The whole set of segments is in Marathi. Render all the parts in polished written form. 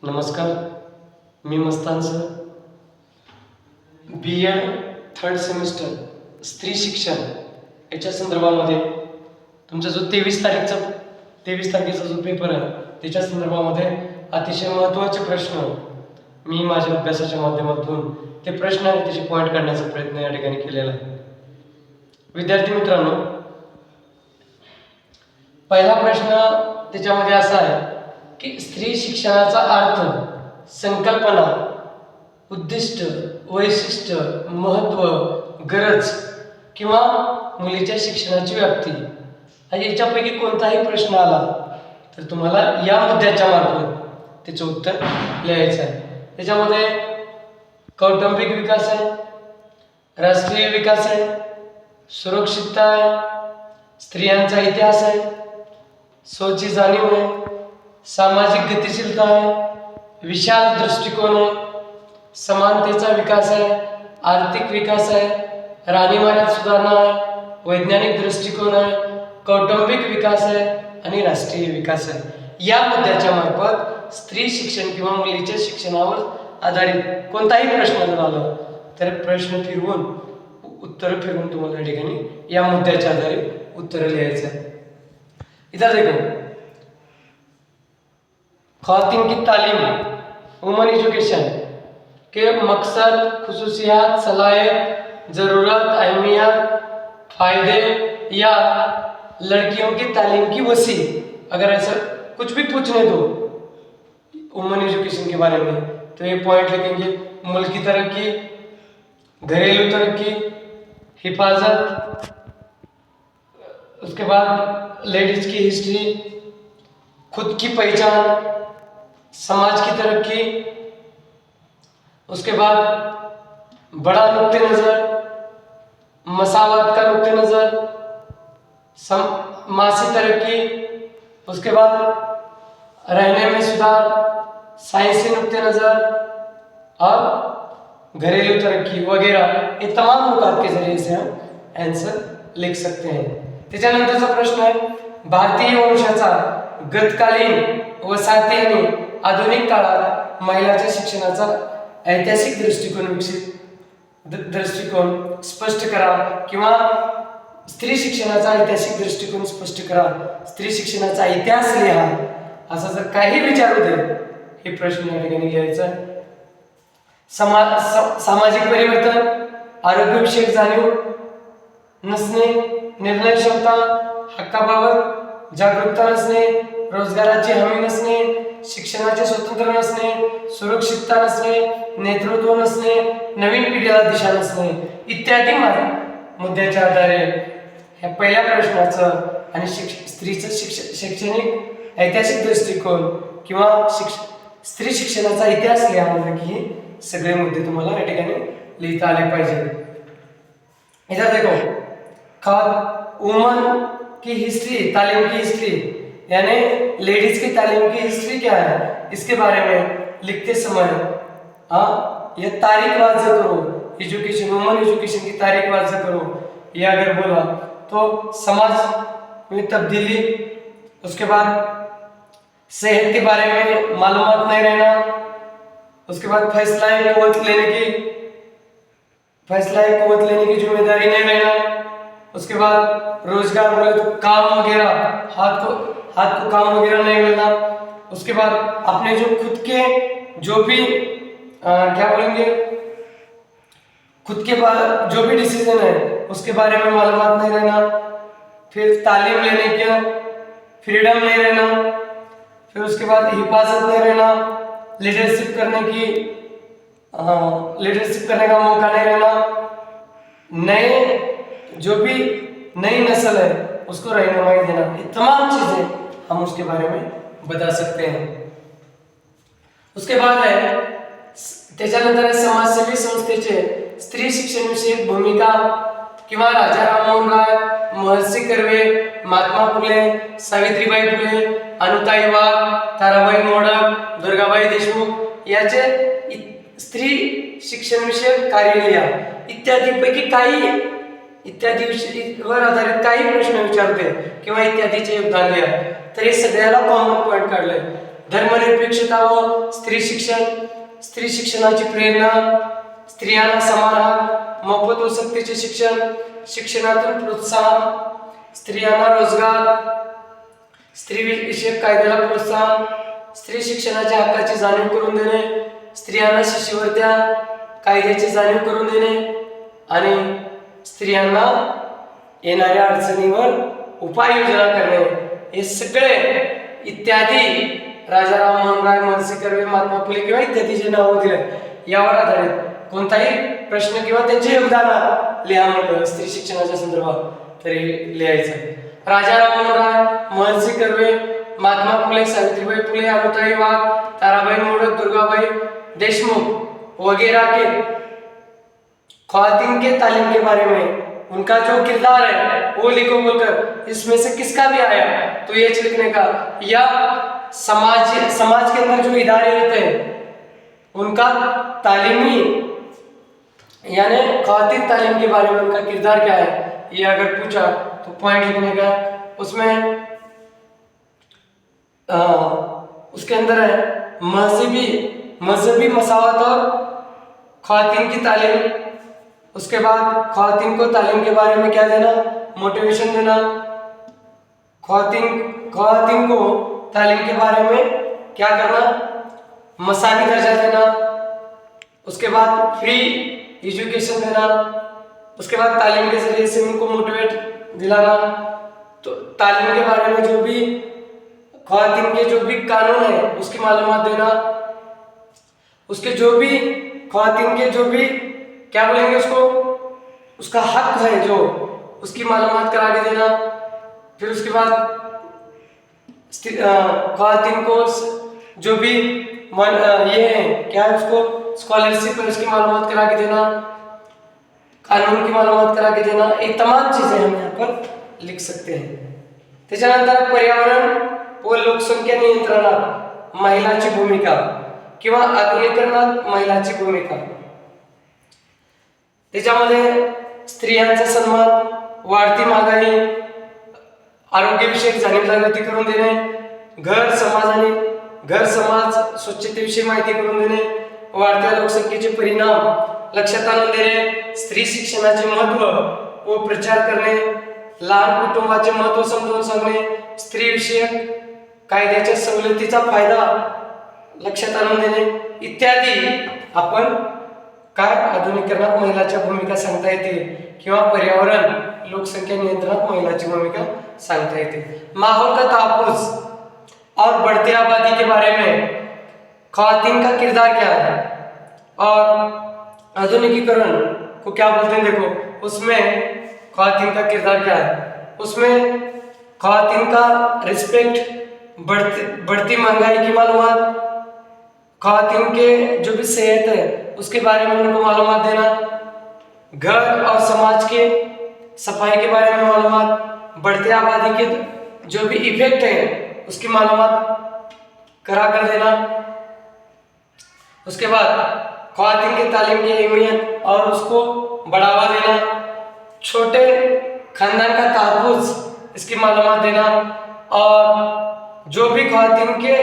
नमस्कार, मी Mastan sir. B.Ed third semester स्त्री शिक्षण याच्या संदर्भामध्ये तुमचा जो 23 तारखेचा जो पेपर आहे त्याच्या संदर्भामध्ये अतिशय महत्त्वाचे प्रश्न मी माझ्या अभ्यासाच्या माध्यमातून ते प्रश्न आणि त्याचे पॉईंट काढण्याचा प्रयत्न या ठिकाणी केलेला आहे. विद्यार्थी मित्रांनो, पहिला प्रश्न त्याच्यामध्ये असा आहे की स्त्री शिक्षणाचा अर्थ, संकल्पना, उद्दिष्ट, वैशिष्ट्य, महत्त्व, गरज किंवा मुलीच्या शिक्षणाची व्याप्ती आणि याच्यापैकी कोणताही प्रश्न आला तर तुम्हाला या मुद्द्याच्या मार्फत त्याचं उत्तर लिहायचं आहे. त्याच्यामध्ये कौटुंबिक विकास आहे, राष्ट्रीय विकास आहे, सुरक्षितता आहे, स्त्रियांचा इतिहास आहे, स्वची जाणीव आहे, सामाजिक गतिशीलता आहे, विशाल दृष्टिकोन आहे, समानतेचा विकास आहे, आर्थिक विकास आहे, राहणीमानात सुधारणा आहे, वैज्ञानिक दृष्टिकोन आहे, कौटुंबिक विकास आहे आणि राष्ट्रीय विकास आहे. या मुद्द्याच्या मार्फत स्त्री शिक्षण किंवा मुलीच्या शिक्षणावर आधारित कोणताही प्रश्न जर आला तर प्रश्न फिरवून उत्तर फिरवून तुम्हाला या ठिकाणी या मुद्द्याच्या आधारे उत्तर लिहायचं आहे. इधर देखो, ख़वातीन की तालीम, वुमन एजुकेशन के मकसद, खुसूसियात, सलाहियत, ज़रूरत, अहमियत, फ़ायदे या लड़कियों की तालीम की वसी. अगर ऐसा कुछ भी पूछने दो वुमन एजुकेशन के बारे में तो ये पॉइंट लिखेंगे: मुल्क की तरक्की, घरेलू तरक्की, हिफाजत, उसके बाद लेडीज की हिस्ट्री, खुद की पहचान, समाज की तरक्की, उसके बाद बड़ा नुक्ते नज़र, मसावत का नुक्ते नज़र, मासी तरक्की, उसके बाद रहने में सुधार, साइंसी नुक्ते नज़र और घरेलू तरक्की वगैरह. ये तमाम नुकात के जरिए से हम आंसर लिख सकते हैं. त्याच्यानंतरचा प्रश्न आहे: भारतीय वंशाचा गतकालीन, वसाहती आणि आधुनिक काळात महिलांच्या शिक्षणाचा ऐतिहासिक दृष्टिकोन स्पष्ट करा किंवा स्त्री शिक्षणाचा ऐतिहासिक दृष्टिकोन स्पष्ट करा, स्त्री शिक्षणाचा इतिहास लिहा. असं जर काही विचारू दे हे प्रश्न या ठिकाणी लिहायचा. सामाजिक परिवर्तन, आरोग्यविषयक जाणीव नसणे, निर्णय क्षमता, हक्काबाबत जागरूकता नसणे, रोजगाराची हमी नसणे, शिक्षणाचे स्वतंत्र नसणे, सुरक्षितता नसणे, नेतृत्व नसणे, नवीन पिढीला दिशा नसणे इत्यादी मुद्द्याच्या आधारे ह्या पहिल्या प्रश्नाचं आणि स्त्रीचं शैक्षणिक ऐतिहासिक दृष्टिकोन किंवा स्त्री शिक्षणाचा इतिहास लिहामध्ये की सगळे मुद्दे तुम्हाला या ठिकाणी लिहिता आले पाहिजे. इधर देखो, वुमन की हिस्ट्री, तालीम की हिस्ट्री यानी लेडीज की तालीम की हिस्ट्री क्या है, इसके बारे में लिखते समय ये तारीख वाज़ करो, एजुकेशन, वुमन एजुकेशन की तारीख वाज़ करो. ये अगर बोला तो समाज में तब्दीली, उसके बाद सेहत के बारे में मालूमात नहीं रहना, उसके बाद फैसला कुव्वत लेने की जिम्मेदारी नहीं रहना, उसके बाद रोजगार बोले तो काम वगैरह, हाथ को काम वगैरह नहीं मिलना, उसके बाद अपने जो खुद के जो भी क्या बोलेंगे, खुद के बाद जो भी डिसीजन है उसके बारे में मालूमात नहीं रहना, फिर तालीम लेने का फ्रीडम नहीं रहना, फिर उसके बाद हिफाजत नहीं रहना, लीडरशिप करने का मौका नहीं रहना, जो भी नई नस्ल है उसको रहनुमाई देना. ये तमाम चीजें हम उसके बारे में बता सकते हैं. उसके बाद है त्याच्यानंतर समाजसेवी संस्थेचे स्त्री शिक्षण विषयक भूमिका किंवा राजा राममोहन राय, महर्षी कर्वे, महात्मा फुले, सावित्रीबाई फुले, अनुताई वाघ, ताराबाई मोडक, दुर्गाबाई देशमुख याचे स्त्री शिक्षण विषयक कार्य लिहा इत्यादी विषयावर आधारित काही प्रश्न विचारते किंवा इत्यादीचे योगदान लिहा. तर हे सगळ्याला कॉमन पॉईंट काढलंय. धर्मनिरपेक्षता व स्त्री शिक्षण, स्त्री शिक्षणाची प्रेरणा, स्त्रियांना समान हक, मोफत व सक्तीचे शिक्षण, शिक्षणातून प्रोत्साहन, स्त्रियांना रोजगार, स्त्री विषयक कायद्याला प्रोत्साहन, स्त्री शिक्षणाच्या हक्काची जाणीव करून देणे, स्त्रियांना शिष्यवृत्त्या कायद्याची जाणीव करून देणे आणि स्त्रियांना येणाऱ्या अडचणीवर उपाययोजना करणे, हे सगळे इत्यादी राजा राममोहन राय, महर्षी कर्वे, महात्मा फुले किंवा इत्यादी जे नावं दिले यावर आधारित कोणताही प्रश्न किंवा त्यांचे योगदान लिहा म्हटलं स्त्री शिक्षणाच्या संदर्भात तरी लिहायचं। राजा राममोहन राय, महर्षी कर्वे, महात्मा फुले, सावित्रीबाई फुले, अनुताई वाघ, ताराबाई मोडक, दुर्गाबाई देशमुख वगैरह के ख्वातीन के तालीम के बारे में उनका जो किरदार है वो लिखो बोलकर इसमें से किसका भी आया तो ये लिखने का, या समाज के अंदर जो इदारे होते हैं उनका तालीमी यानी ख्वातीन तालीम के बारे में उनका किरदार क्या है, ये अगर पूछा तो पॉइंट लिखने का। उसमें उसके अंदर है मजहबी मसावत और ख्वातीन की तालीम। उसके बाद ख्वातीन को तालीम के बारे में क्या देना, मोटिवेशन देना, ख्वातीन को तालीम के बारे में क्या करना, मसावी दर्जा देना। उसके बाद फ्री एजुकेशन देना। उसके बाद तालीम के जरिए से उनको मोटिवेट दिलाना। तो तालीम के बारे में जो भी ख्वातीन के जो भी कानून है उसकी मालूमात देना, उसके जो भी ख्वातीन के जो भी क्या बोलेंगे उसको, उसका हक है जो उसकी मालूमात करा के देना। फिर उसके बाद ख्वातीन को जो भी ये है क्या है उसको स्कॉलरशिप है उसकी मालूमात करा के देना, कानून की मालूमात करा के देना, ये तमाम चीजें हम यहाँ पर लिख सकते हैं। त्याच्यानंतर पर्यावरण व लोकसंख्या नियंत्रणात महिलाची भूमिका किंवा आधुनिकीकरणात महिलाची भूमिका, त्याच्यामध्ये स्त्रियांचा सन्मान, वाढती महागाई, आरोग्यविषयक जाणीव जागृती करून देणे, घर समाज स्वच्छतेविषयी माहिती करून देणे, वाढत्या लोकसंख्येचे परिणाम लक्षात आणून देणे, स्त्री शिक्षणाचे महत्त्व व प्रचार करणे, लहान कुटुंबाचे महत्त्व समजावून सांगणे, स्त्री विषयक कायद्याच्या सवलतीचा फायदा लक्षात आणून देणे इत्यादी आपण काय आधुनिकीकरणात महिलाच्या भूमिका सांगता येतील किंवा पर्यावरण लोकसंख्या नियंत्रणात महिलाची भूमिका सांगता येते। माहौल का तहफ्फुज और बढ़ती आबादी के बारे में ख्वातीन का किरदार क्या है और आधुनिकीकरण को क्या बोलते हैं, देखो उसमें ख्वातीन का किरदार क्या है, उसमें ख्वातीन का रिस्पेक्ट, बढ़ती महंगाई की मालूमात, ख्वातीन के जो भी सेहत है उसके बारे में उनको मालूमात देना, घर और समाज के सफाई के बारे में मालूमात, बढ़ती आबादी के जो भी इफेक्ट है उसकी मालूमात करा कर देना। उसके बाद ख्वातीन की तालीम की अहमियत और उसको बढ़ावा देना, छोटे खानदान का तहफ्फुज इसकी मालूमात देना, और जो भी ख्वातीन के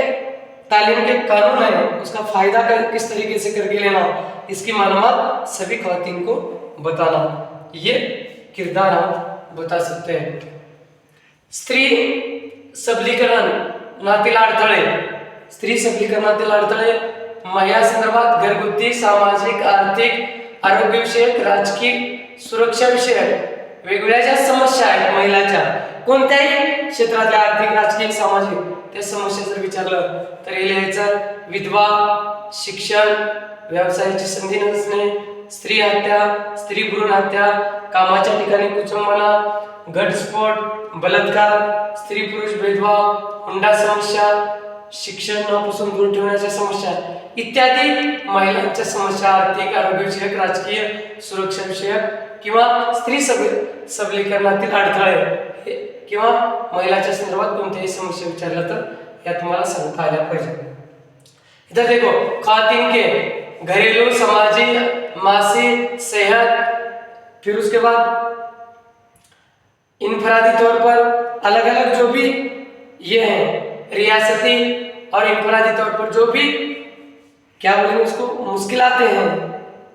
तालीम के कानून है उसका फायदा किस तरीके से करके लेना इसकी मालूमात सभी ख्वातीन को बताना, ये किरदार हम बता सकते हैं। स्त्री सबलीकरणातील अडथळे, स्त्री सबलीकरणातील अडथळे महिला संदर्भात घरगुती, सामाजिक, आर्थिक, आरोग्यविषयक, राजकीय, सुरक्षाविषयक वेगवेगळ्या ज्या समस्या आहेत महिलाच्या कोणत्याही क्षेत्रातल्या आर्थिक, राजकीय, सामाजिक त्या समस्या जर विचारलं तर हे लिहायचं विधवा, शिक्षण, व्यवसायाची संधी नसणे, स्त्री हत्या, स्त्री भ्रूण हत्या, कामाच्या ठिकाणी कुचंबना, घटस्फोट, बलात्कार, स्त्री पुरुष भेदभाव, हुंडा समस्या, शिक्षण पासून दूर ठेवण्याच्या समस्या इत्यादी महिलांच्या समस्या आर्थिक, आरोग्यविषयक, राजकीय, सुरक्षा विषयक किंवा स्त्री सबलीकरणातील अडथळे किंवा महिलाच्या संदर्भात कोणत्याही समस्या विचारल्या तर या तुम्हाला सांगता आल्या पाहिजे। इधर देखो ख्वातीन के घरेलू, समाजी, मासी, सेहत, फिर उसके बाद इनफरादी तौर पर अलग अलग जो भी ये हैं रियासती और इनफरादी तौर पर जो भी क्या बोलेंगे उसको मुश्किलातें हैं,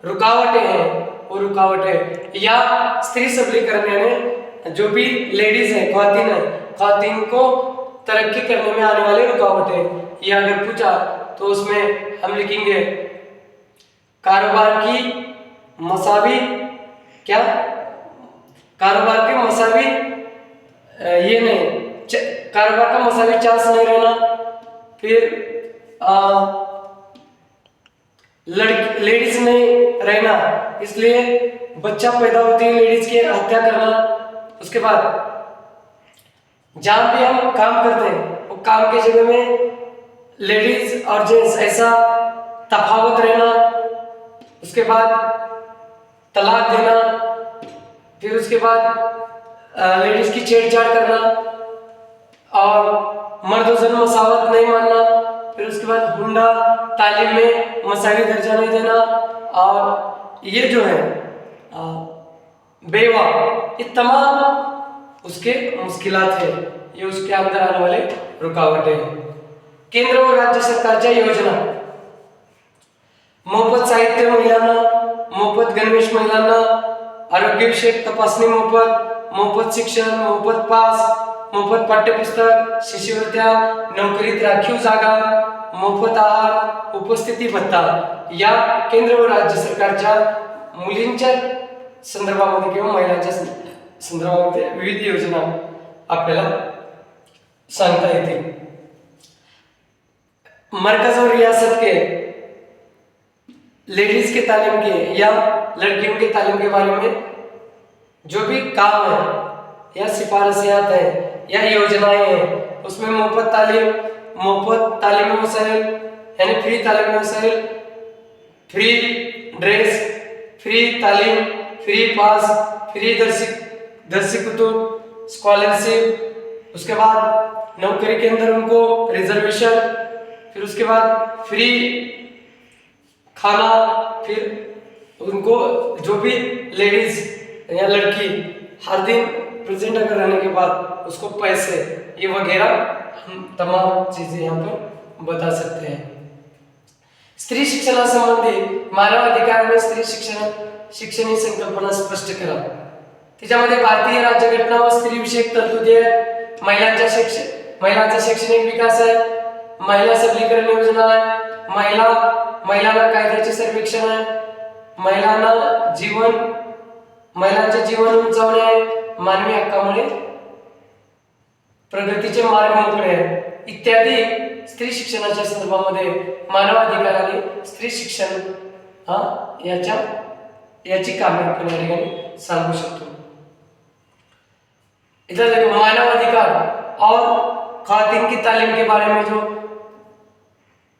रुकावटें हैं, वो रुकावटें या स्त्री सबलीकरण यानी जो भी लेडीज है, ख्वातीन को तरक्की करने में आने वाली रुकावटें, ये अगर पूछा तो उसमें हम लिखेंगे कारोबार की मसावी, क्या कारोबार के मसावी ये नहीं, कारोबार का मसावी चांस नहीं रहना, फिर लेडीज नहीं रहना, इसलिए बच्चा पैदा होती है लेडीज की हत्या करना। उसके बाद जहां भी हम काम करते हैं वो काम के जगह में लेडीज और जेंट्स ऐसा तफावत रहना। उसके बाद तलाक देना, फिर उसके बाद लेडीज की छेड़छाड़ करना और मर्द जन मसावत नहीं मानना, फिर उसके बाद हुंडा तालीम में मसावी दर्जा नहीं देना, और ये जो है बेवा, ये तमाम उसके मुश्किलात है, ये उसके अंदर आने वाले रुकावटें हैं। केंद्र और राज्य सरकारच्या योजना मोफत साहित्य महिलांना, मोफत गणवेश महिलांना, आरोग्यविषयक तपासणी मोफत शिक्षण, मोफत पास, मोफत पाठ्यपुस्तक, शिष्यवृत्त्या, नोकरीत राखीव जागा, मोफत आहार, उपस्थिती भत्ता, या केंद्र व राज्य सरकारच्या मुलींच्या संदर्भामध्ये किंवा महिलांच्या संदर्भामध्ये विविध योजना आपल्याला सांगता येतील। मरकज और रियासत के लेडीज के तालीम के या लड़कियों के तालीम के बारे में जो भी काम है या सिफारिशियात है या योजनाएं हैं, उसमें मुफ्त तालीमी वसाइल यानी फ्री तालीमी वसाइल, फ्री ड्रेस, फ्री तालीम, फ्री पास, फ्री दरसी कुतुब, स्कॉलरशिप, उसके बाद नौकरी के अंदर उनको रिजर्वेशन, फिर उसके बाद फ्री खाना, फिर उनको जो भी लेडीज या लड़की हर दिन प्रेजेंट अगर रहने के बाद उसको पैसे, ये वगैरह हम तमाम चीजें यहाँ पर बता सकते हैं। स्त्री शिक्षणासंबंधी मानव अधिकार आणि स्त्री शिक्षण ही संकल्पना स्पष्ट करा। त्याच्यामध्ये भारतीय राज्यघटना व स्त्री विषयक तरतुदी आहेत, महिलांचा शैक्षणिक विकास आहे, महिला सबलीकरण योजना आहे, महिलांना कायद्याचे सर्वेक्षण आहे, महिलांचे जीवन उंचावणे आहे, मानवी हक्कामुळे प्रगतीचे मार्ग मोकळे आहेत इत्यादी स्त्री शिक्षणाच्या संदर्भामध्ये मानव अधिकार आणि स्त्री शिक्षण याची कामे आपण या ठिकाणी सांगू शकतो। इधर देखो मानव अधिकार और खातिन की तालीम के बारे में जो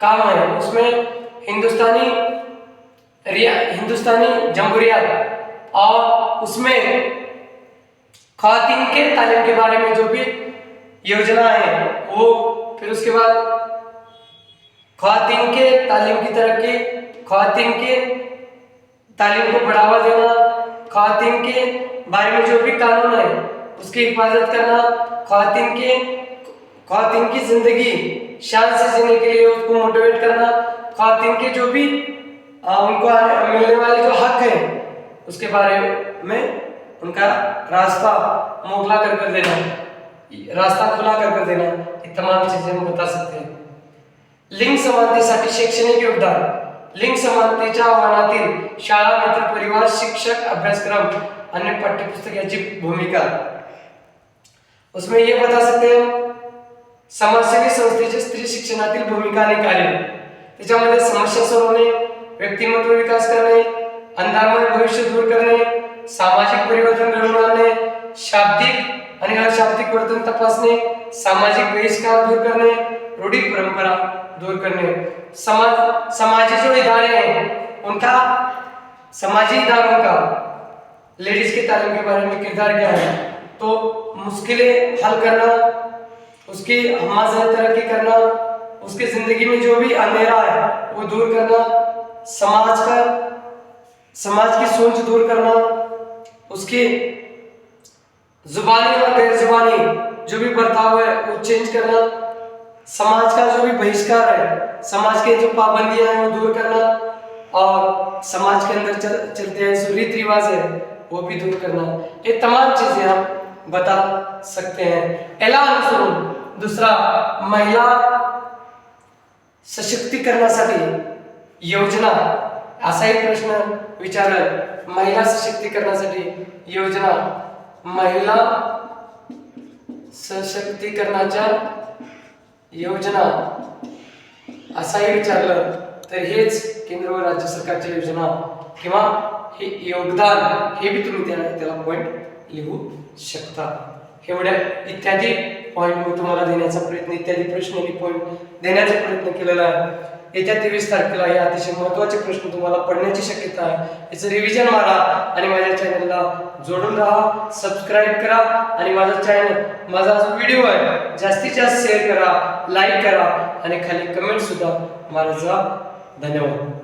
काम है उसमें हिंदुस्तानी जमहूरियत और उसमें खातिन के तालीम के बारे में जो भी योजना है वो, फिर उसके बाद खातिन के तालीम की तरक्की, खातिन के तालीम को बढ़ावा देना, खातिन के बारे में जो भी कानून है उसकी हिफाजत करना, खातिन की जिंदगी शान से जीने के लिए उसको मोटिवेट करना, खातिन के जो भी उनको मिलने वाले जो हक है उसके बारे में उनका रास्ता मोकला कर देना, रास्ता खुला कर देना, ये तमाम चीजें हम बता सकते हैं। लिंग समानतेसाठी शैक्षणिक योगदान, लिंग समानतेच्या आव्हानातील शाळा, मित्र, परिवार, शिक्षक, अभ्यासक्रम, अन्य पाठ्यपुस्तक याची भूमिका, उसमें ये बता सकते हैं समाजसेवी संस्थेची स्त्री शिक्षणातील भूमिका आणि कार्य, त्याच्यामध्ये समस्या सोडवणे, व्यक्तिमत्व विकास करणे, अंधारमय भविष्य दूर करणे, सामाजिक परिवर्तन घडवून आणणे, शाब्दिक आणि अशाब्दिक वर्तन तपासणे, सामाजिक बहिष्कार दूर करने, रूढ़ी परंपरा दूर करने, समाजी जो इदारे हैं उनका, समाजी इदारों का लेडीज की तालीम के बारे में किरदार क्या है, तो मुश्किलें हल करना, उसकी हमाज़त तरक्की करना, उसके जिंदगी में जो भी अंधेरा है वो दूर करना, समाज की सोच दूर करना, उसकी जुबानी और गैर जुबानी जो भी बर्ताव है वो चेंज करना, समाज का जो भी बहिष्कार है, समाज के जो पाबंदियां हैं वो दूर करना, और समाज के अंदर चलते हैं जो रीति रिवाज है वो भी दूर करना, ये तमाम चीजें हम बता सकते हैं। ऐलान करून दूसरा, महिला सशक्तीकरणासाठी योजना, असा एक प्रश्न विचारला, महिला सशक्तीकरणासाठी योजना, महिला सशक्तीकरणाच्या योजना असाही विचारलं तर हेच केंद्र व राज्य सरकारच्या योजना किंवा हे योगदान, हे भी तुम्ही त्याला पॉइंट लिहू शकता। एवढ्या इत्यादी पॉइंट मी तुम्हाला देण्याचा प्रयत्न, इत्यादी प्रश्न मी पॉइंट देण्याचा प्रयत्न केलेला आहे। येत्या 23 तारखेला हे अतिशय महत्त्वाचे प्रश्न तुम्हाला पडण्याची शक्यता आहे, याचं रिव्हिजन मारा आणि माझ्या चॅनलला जोडून राहा, सबस्क्राईब करा आणि माझा जो व्हिडिओ आहे जास्तीत जास्त शेअर करा, लाईक करा आणि खाली कमेंट सुद्धा मारा। धन्यवाद।